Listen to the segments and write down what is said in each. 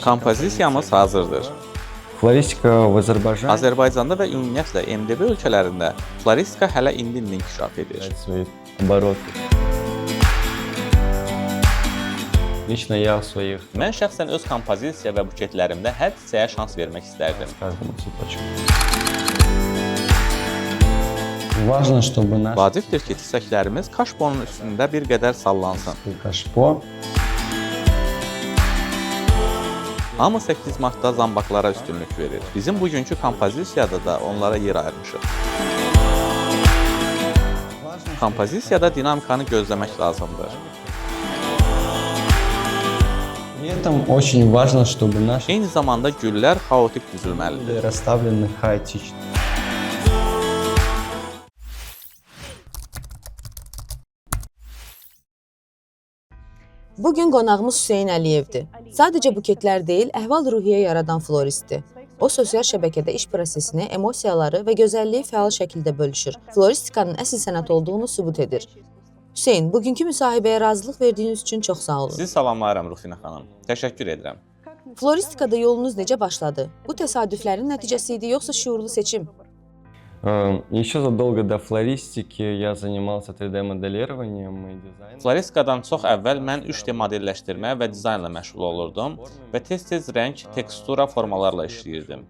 Kompozisiyamız hazırdır. Floristika в Azərbaycan Azərbaycanda və ümumiyyətlə MDB ölkələrində floristika hələ indi inkişaf edir. свои обороты. Лично я в своих Mən şəxsən öz kompozisiya və buketlərimdə hər çiçəyə şans vermək istərdim. каждому цветочку. Важно, чтобы наш Vacibdir ki, çiçəklərimiz kaşbonun üstündə bir qədər sallansın. кашпо Hamı 8 martda zambaqlara üstünlük verir. Bizim bugünkü kompozisiyada da onlara yer ayırmışıq. Kompozisiyada dinamikanı gözləmək lazımdır. При этом очень важно, чтобы наши Eyni zamanda güllər xaotik düzülməlidir. расставлены хаотично. Bugün qonağımız Hüseyn Əliyevdir. Sadəcə buketlər deyil, əhval-ruhiyyə yaradan floristdir. O, sosial şəbəkədə iş prosesini, emosiyaları və gözəlliyi fəal şəkildə bölüşür. Floristikanın əsl sənət olduğunu sübut edir. Hüseyn, bugünkü müsahibəyə razılıq verdiyiniz üçün çox sağ olun. Sizi salamlayıram Rufina xanım. Təşəkkür edirəm. Floristikada yolunuz necə başladı? Bu təsadüflərin nəticəsi idi, yoxsa şuurlu seçim? Еще задолго до флористики я занимался 3D-моделированием и дизайном. Floristikadan çox əvvəl mən 3D modelləşdirmə və dizaynla məşğul olurdum və tez-tez rəng, tekstura, formalarla işləyirdim.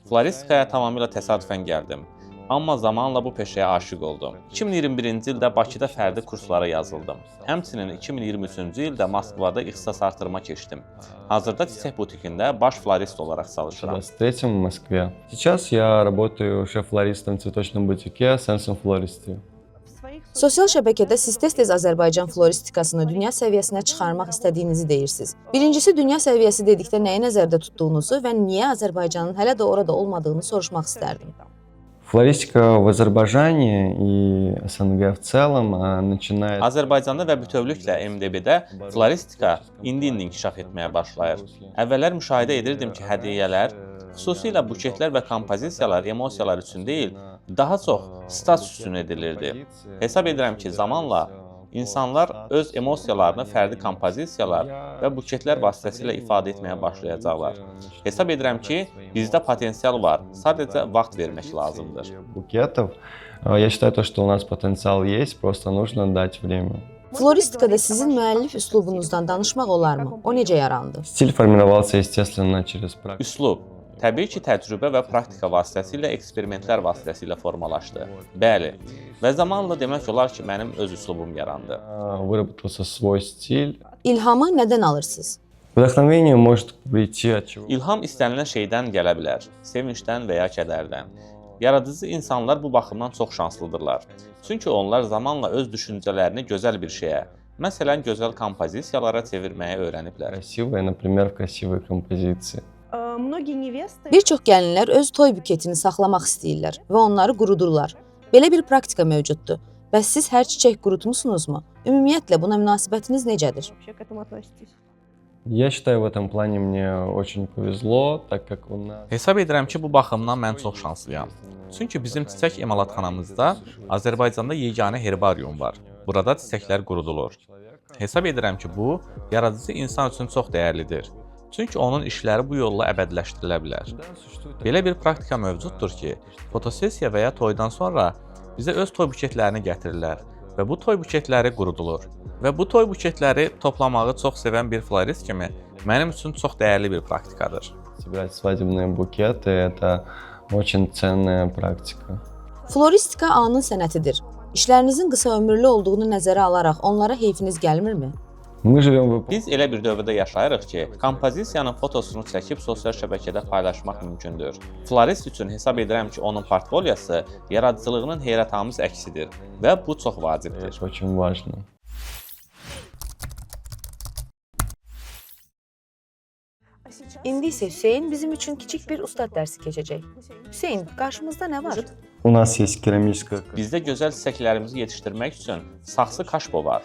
Floristikaya tamamilə təsadüfən gəldim. Amma zamanla bu peşəyə aşiq oldum. 2021-ci ildə Bakıda fərdi kurslara yazıldım. Həmçinin 2023-cü ildə Moskvada ixtisas artırma keçdim. Hazırda çiçək butikində baş florist olaraq çalışıram. В 23-м в Москве. Сейчас я работаю шеф-флористом в цветочном бутике Sense Floristry. Sosial şəbəkədə siz tez-tez Azərbaycan floristikasını dünya səviyyəsinə çıxarmaq istədiyinizi deyirsiniz. Birincisi, dünya səviyyəsi dedikdə nəyi nəzərdə tutduğunuzu və niyə Azərbaycanın hələ də orada olmadığını soruşmaq istərdim. Флористика в Азербайджане и СНГ в целом начинает... Azərbaycanda və bütövlüklə MDB-də floristika indi inkişaf etməyə başlayır. Əvvəllər müşahidə edirdim ki, hədiyyələr, xüsusilə buketlər və kompozisiyalar emosiyalar üçün deyil, daha çox status üçün edilirdi. Hesab edirəm ki, zamanla İnsanlar öz emosiyalarını fərdi kompozisiyalar və buketlər vasitəsilə ifadə etməyə başlayacaqlar. Hesab edirəm ki, bizdə potensial var, sadəcə vaxt vermək lazımdır. Букетов. Я считаю, что у нас потенциал есть, просто нужно дать время. Floristikada sizin müəllif üslubunuzdan danışmaq olarmı? O necə yarandı? Стиль формировался, естественно, через практику. Üslub, təbii ki, təcrübə və praktika vasitəsilə, eksperimentlər vasitəsilə formalaşdı. Bəli, və zamanla demək olar ki, mənim öz üslubum yarandı. Выработался свой стиль. İlhamı nədən alırsınız? Вдохновение может прийти от чего? İlham istənilən şeydən gələ bilər, sevincdən və ya kədərdən. Yaradıcı insanlar bu baxımdan çox şanslıdırlar. Çünki onlar zamanla öz düşüncələrini gözəl bir şeyə, məsələn, gözəl kompozisiyalara çevirməyə öyrəniblər. Красивые, например, в красивой композиции. Bir çox gəlinlər öz toy buketini saxlamaq istəyirlər və onları qurudurlar. Belə bir praktika mövcuddur. Bəs siz hər çiçək qurutmusunuzmu? Ümumiyyətlə buna münasibətiniz necədir? Я считаю, в этом плане мне очень повезло, так как у нас... Hesab edirəm ki, bu baxımdan mən çox şanslıyam. Çünki bizim çiçək emalatxanamızda Azərbaycanda yeganə herbarium var. Burada çiçəklər qurudulur. Hesab edirəm ki, bu, yaradıcı insan üçün çox dəyərlidir. Çünki onun işləri bu yolla əbədiləşdirilə bilər. Belə bir praktika mövcuddur ki, fotosesiya və ya toydan sonra bizə öz toy buketlərini gətirirlər və bu toy buketləri qurudulur. Və bu toy buketləri toplamağı çox sevən bir florist kimi mənim üçün çox dəyərli bir praktikadır. Собирать свадебные букеты – это очень ценная практика. Floristika anın sənətidir. İşlərinizin qısa ömürlü olduğunu nəzərə alaraq onlara heyfiniz gəlmirmi? Мы живем в эпоху Biz elə bir dövrdə yaşayırıq ki, kompozisiyanın fotosunu çəkib sosial şəbəkədə paylaşmaq mümkündür. Florist üçün hesab edirəm ki, onun portfolyosu yaradıcılığının heyrətamiz əksidir və bu çox vacibdir. это очень важно. İndi isə Hüseyn bizim üçün kiçik bir ustad dərsi keçəcək. Hüseyn, qarşımızda nə var? У нас есть керамическая, Bizdə gözəl çiçəklərimizi yetişdirmək üçün saxsı kaşbo var,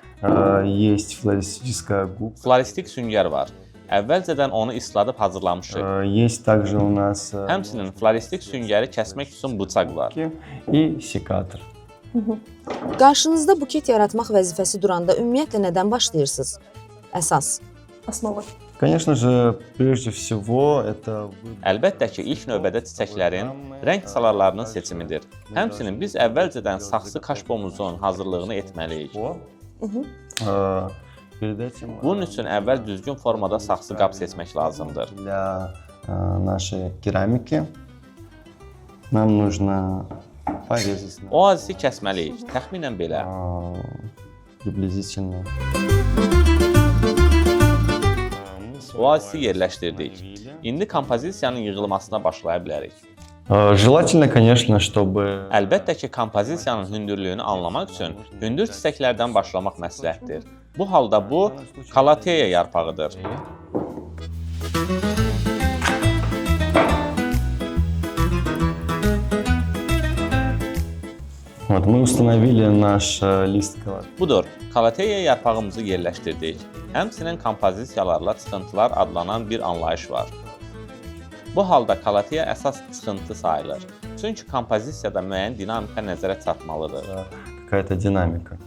есть флористическая губка, floristik süngər var. Əvvəlcədən onu isladıb hazırlamışıq. есть также у нас Həmçinin floristik süngəri kəsmək üçün bıçaq var. и секатор. Qarşınızda buket yaratmaq vəzifəsi duranda ümumiyyətlə nədən başlayırsınız? Əsas. Основа. Конечно же, прежде всего, это Əlbəttə ki, ilk növbədə çiçəklərin rəng salarlarının seçimidir. Həmçinin biz əvvəlcədən saxsı kaşbomuzun hazırlığını etməliyik. Перед этим Bunun üçün əvvəl düzgün formada saxsı qab seçmək lazımdır. для нашей керамики нам нужно порезать Oazisi kəsməliyik, təxminən belə. приблизительно. Oazisi yerləşdirdik. İndi kompozisiyanın yığılmasına başlaya bilərik. Желательно, конечно, чтобы Əlbəttə ki, kompozisiyanın hündürlüyünü anlamaq üçün hündür çiçəklərdən başlamaq məsləhətdir. Bu halda bu kalateya yarpağıdır. вот, мы установили наш лист колоды. Budur, kalateya yarpağımızı yerləşdirdik. Həmçinin kompozisiyalarla çıxıntılar adlanan bir anlayış var. Bu halda kalateya əsas çıxıntı sayılır. Çünki kompozisiyada müəyyən dinamika nəzərə çarpmalıdır. Какая-то динамика.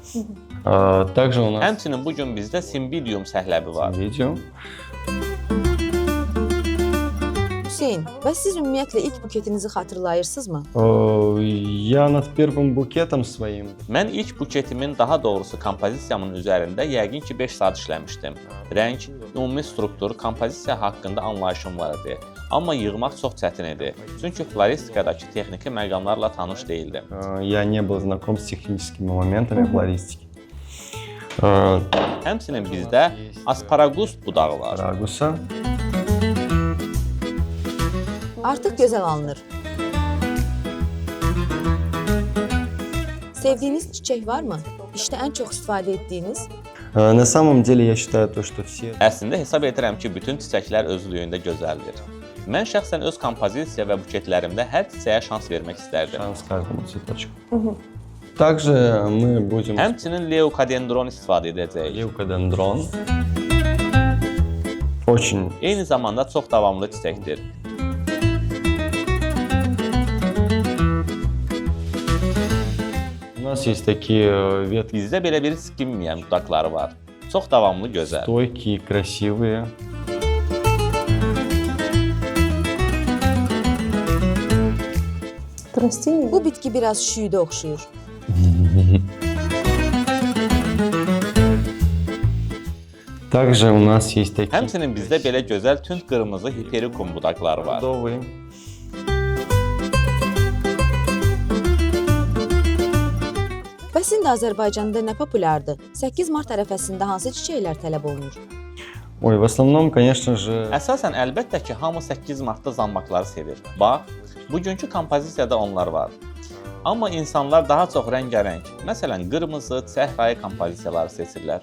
Также у нас Həmçinin bu gün bizdə simbidium səhləbi var. видео. Hüseyn, bəs siz ümumiyyətlə ilk buketinizi xatırlayırsınızmı? Я nад первым buketом своим Mən ilk buketimin, daha doğrusu kompozisiyamın üzərində yəqin ki 5 saat işləmişdim. Rəng, ümumi struktur, kompozisiya haqqında anlayışım var idi. Amma yığmaq çox çətin idi. Çünki floristikadakı texniki məqamlarla tanış değildim. Я не был знаком с техническими моментами флористики. Həmçinin bizdə asparagus budağı var. Рагуса. Artıq gözəl alınır. Sevdiyiniz çiçək varmı? İşdə ən çox istifadə etdiyiniz? На самом деле я считаю то, что все Əslində hesab edirəm ki, bütün çiçəklər özlüyündə gözəldir. Mən şəxsən öz kompozisiya və buketlərimdə hər çiçəyə şans vermək istərdim. шанс каждому цветочку. Также мы будем Həmçinin leokadendron istifadə edəcəyik. леукодендрон. Очень Eyni zamanda çox davamlı çiçəkdir. У нас есть такие ветки Bizdə belə bir skinməyən budaqları var. Çox davamlı gözəl. стойкие, красивые. Bu bitki biraz şüyüdə oxşuyur. Также у нас есть такие Həmçinin bizdə belə gözəl tünd qırmızı hiperikum budaqları var. бордовые. Bəs indi Azərbaycanda nə populyardır? 8 mart ərəfəsində hansı çiçəklər tələb olunur? Ой, в основном, конечно же, Əsasən əlbəttə ki, hamı 8 martda zanmaqları sevir. Bax, bugünkü kompozisiyada onlar var. Amma insanlar daha çox rəngarəng, məsələn, qırmızı, səhrai kompozisiyaları seçirlər.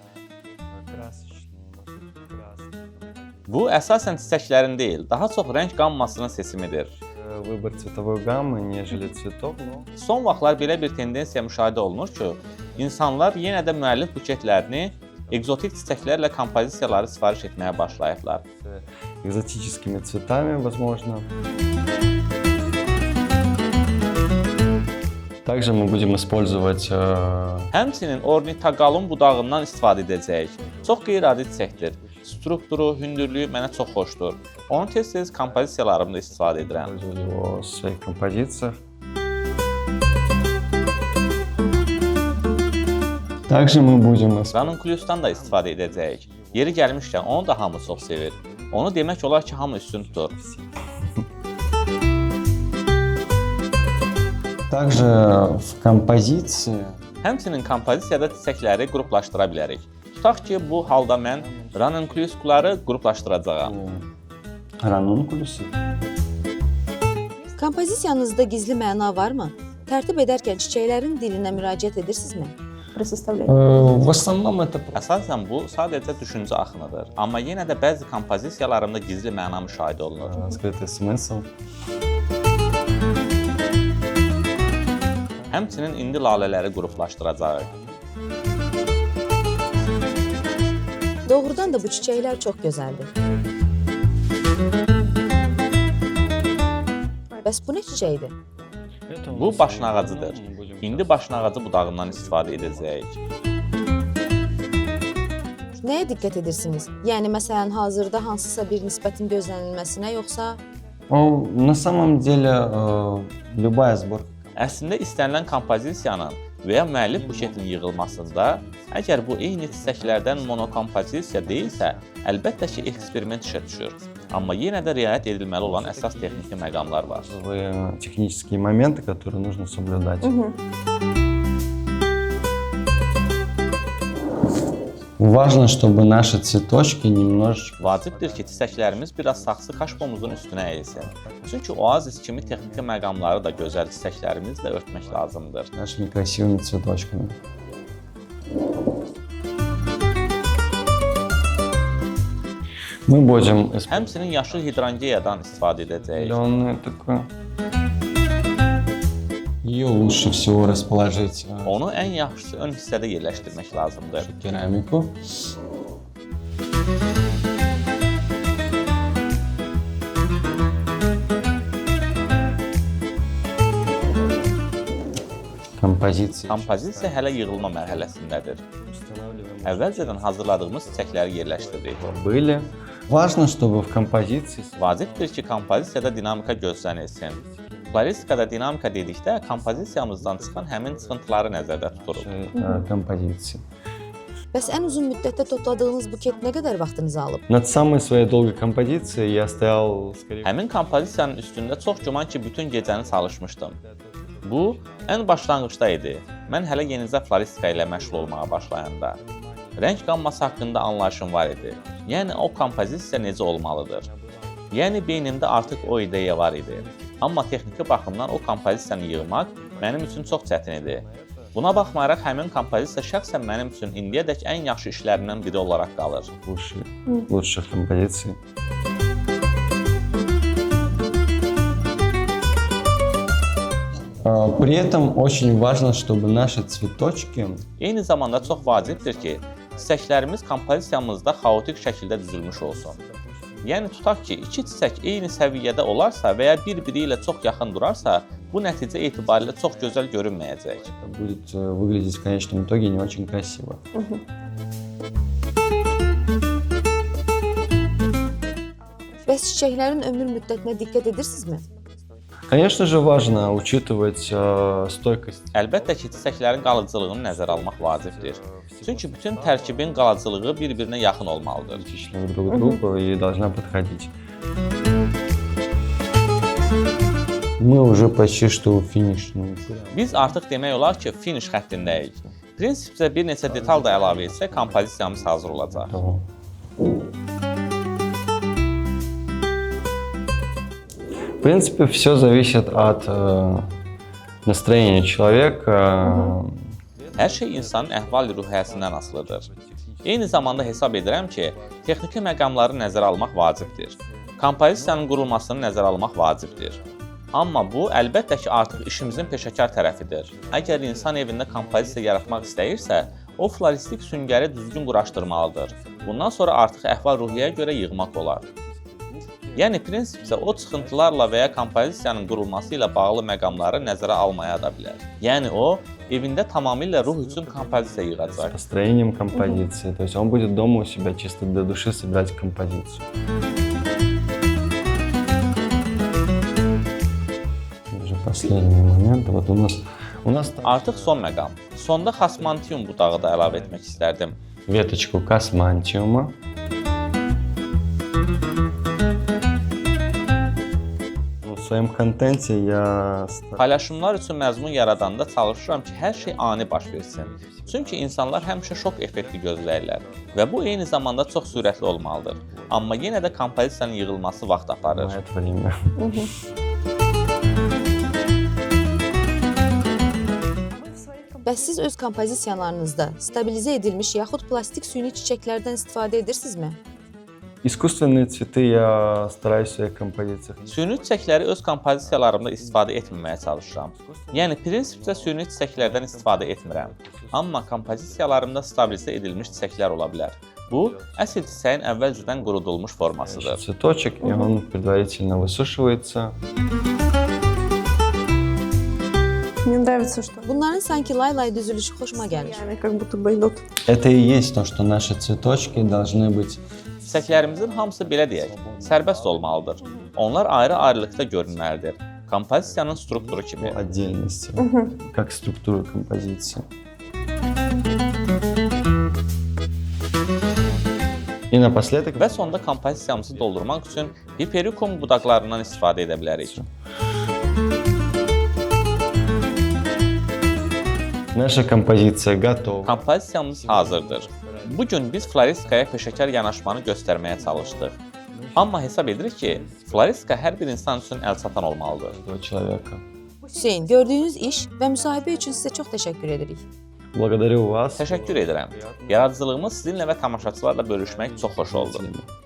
Bu əsasən çiçəklərin deyil, daha çox rəng qammasının seçimidir. выбор цветовой гаммы, нежели цветов, но Son vaxtlar belə bir tendensiya müşahidə olunur ki, insanlar yenə də müəllif buketlərini egzotik çiçəklərlə kompozisiyaları sifariş etməyə başlayıblar. с экзотическими цветами, возможно. Также мы будем использовать Həmçinin ornitaqalum budağından istifadə edəcəyik. Çox qeyri-adi çiçəkdir. Strukturu, hündürlüyü mənə çox xoşdur. Onu tez-tez kompozisiyalarımda istifadə edirəm. использовать его в своих композициях. Также мы будем Ranunculuus'dan da istifadə edəcəyik. Yeri gəlmişkən onu da hamı çox sevir. Onu demək olar ki, hamı üstün tutur. Также в композиции Həmçinin kompozisiyada çiçəkləri qruplaşdıra bilərik. Tutaq ki, bu halda mən ranunculuusları qruplaşdıracağam. ранункулюсы. Kompozisiyanızda gizli məna varmı? Tərtib edərkən çiçəklərin dilinə müraciət edirsinizmi? В основном это Əsasən bu sadəcə düşüncə axınıdır. Amma yenə də bəzi kompozisiyalarımda gizli məna müşahidə olunur. скрытый смысл. Həmçinin indi lalələri qruplaşdıracağıq. Doğrudan da bu çiçəklər çox gözəldir. Bəs bu nə çiçəkdir? Bu başnağacıdır. İndi başnağacı budağından istifadə edəcəyik. Nəyə diqqət edirsiniz? Yəni məsələn, hazırda hansısa bir nisbətin gözlənilməsinə, yoxsa На самом деле, любая сборка. Əslində istənilən kompozisiyanın və ya müəllif buketin yığılmasında, əgər bu eyni çiçəklərdən monokompozisiya deyilsə, əlbəttə ki, eksperiment işə düşür. Amma yenə də riayət edilməli olan əsas texniki məqamlar var. Технические моменты, которые нужно соблюдать. Важно, чтобы наши цветочки немножечко... Vacibdir ki, çiçəklərimiz biraz saxsı kaşpomuzun üstünə əyilsin. Çünki oazis kimi texniki məqamları da gözəl çiçəklərimizlə örtmək lazımdır. Нашими красивыми цветочками. Мы будем Həmçinin yaşıl hidrangeyadan istifadə edəcəyik. зеленое такое. Ее лучше всего расположить Onu ən yaxşısı ön hissədə yerləşdirmək lazımdır. в керамику. Композиции. Kompozisiya hələ yığılma mərhələsindədir. Əvvəlcədən hazırladığımız çiçəkləri yerləşdirdik. Были. Важно, чтобы в композиции Vacibdir ki, kompozisiyada dinamika gözlənilsin. Floristikada dinamika dedikdə kompozisiyamızdan çıxan həmin çıxıntıları nəzərdə tuturuq. композиции. bəs ən uzun müddətdə topladığınız buket nə qədər vaxtınızı alıb? Над самой своей долгой композицией я стоял, скорее Həmin kompozisiyanın üstündə çox güman ki, bütün gecəni çalışmışdım. Bu, ən başlanğıcda idi. Mən hələ yenicə floristika ilə məşğul olmağa başlayanda. Rəng qamması haqqında anlayışım var idi. Yəni, o kompozisiya necə olmalıdır. Yəni, beynimdə artıq o ideya var idi. Amma texniki baxımdan o kompozisiyanı yığmaq mənim üçün çox çətin idi. Buna baxmayaraq, həmin kompozisiya şəxsən mənim üçün indiyədək ən yaxşı işlərimdən biri olaraq qalır. лучших композиций. При этом очень важно, чтобы наши цветочки Eyni zamanda çox vacibdir ki, çiçəklərimiz kompozisiyamızda xaotik şəkildə düzülmüş olsun. Yəni tutaq ki, iki çiçək eyni səviyyədə olarsa və ya bir-biri ilə çox yaxın durarsa, bu nəticə etibarilə çox gözəl görünməyəcək. будет выглядеть в конечном итоге не очень красиво. Bəs çiçəklərin ömür müddətinə diqqət edirsinizmi? Конечно же, важно учитывать стойкость. Əlbəttə ki, çiçəklərin qalıcılığını nəzərə almaq vacibdir. Çünki bütün tərkibin qalıcılığı bir-birinə yaxın olmalıdır. Идентичны друг к другу и должна подходить. Мы уже почти что у финишной. Biz artıq demək olar ki, finish xəttindəyik. Prinsipcə bir neçə detal da əlavə etsək, kompozisiyamız hazır olacaq. Того. В принципе, все зависит от настроения человека. Hər şey insanın əhval-ruhiyyəsindən asılıdır. Eyni zamanda hesab edirəm ki, texniki məqamları nəzərə almaq vacibdir. Kompozisiyanın qurulmasını nəzərə almaq vacibdir. Amma bu, əlbəttə ki, artıq işimizin peşəkar tərəfidir. Əgər insan evində kompozisiya yaratmaq istəyirsə, o floristik süngəri düzgün quraşdırmalıdır. Bundan sonra artıq əhval-ruhiyyəyə görə yığmaq olar. Yəni, prinsipcə o çıxıntılarla və ya kompozisiyanın qurulması ilə bağlı məqamları nəzərə almaya da bilər. Yəni, o, evində tamamilə ruh üçün kompozisiya yığacaq. Построением композиции. То есть он будет дома у себя чисто для души собирать композицию. Уже последний момент. Вот у нас там Artıq son məqam. Sonda xasmantium budağı da əlavə etmək istərdim. веточку космантиума. В своем контенте я Paylaşımlar üçün məzmun yaradanda çalışıram ki, hər şey ani baş versin. Çünki insanlar həmişə şok effekti gözləyirlər və bu eyni zamanda çox sürətli olmalıdır. Amma yenə də kompozisiyanın yığılması vaxt aparır. занимает время. Bəs siz öz kompozisiyalarınızda stabilizə edilmiş yaxud plastik süni çiçəklərdən istifadə edirsinizmi? Искусственные цветы я стараюсь в своих композициях. Süni çiçəkləri öz kompozisiyalarımda istifadə etməməyə çalışıram. Yəni prinsipcə süni çiçəklərdən istifadə etmirəm. Amma kompozisiyalarımda stabilizə edilmiş çiçəklər ola bilər. Bu, əsl çiçəyin əvvəlcədən qurudulmuş formasıdır. Цветочек, и он предварительно высушивается. Мне нравится, что Bunların sanki lay-lay düzülüşü xoşuma gəlir. они как будто бы идут. Это и есть то, что наши цветочки должны быть Çiçəklərimizin hamısı belə deyək, sərbəst olmalıdır. Onlar ayrı-ayrılıqda görünməlidir. Kompozisiyanın strukturu по kimi. отдельности, как структура композиции. И напоследок Və sonda kompozisiyamızı doldurmaq üçün Hiperikum budaqlarından istifadə edə bilərik. наша композиция готова. Kompozisiyamız hazırdır. Bu gün biz floristikaya peşəkar yanaşmanı göstərməyə çalışdıq. Amma hesab edirik ki, floristika hər bir insan üçün əlçatan olmalıdır. Этого человека. Hüseyn, gördüyünüz iş və müsahibə üçün sizə çox təşəkkür edirik. Благодарю вас. Təşəkkür edirəm. Yaradıcılığımı sizinlə və tamaşaçılarla bölüşmək çox xoş oldu. Спасибо.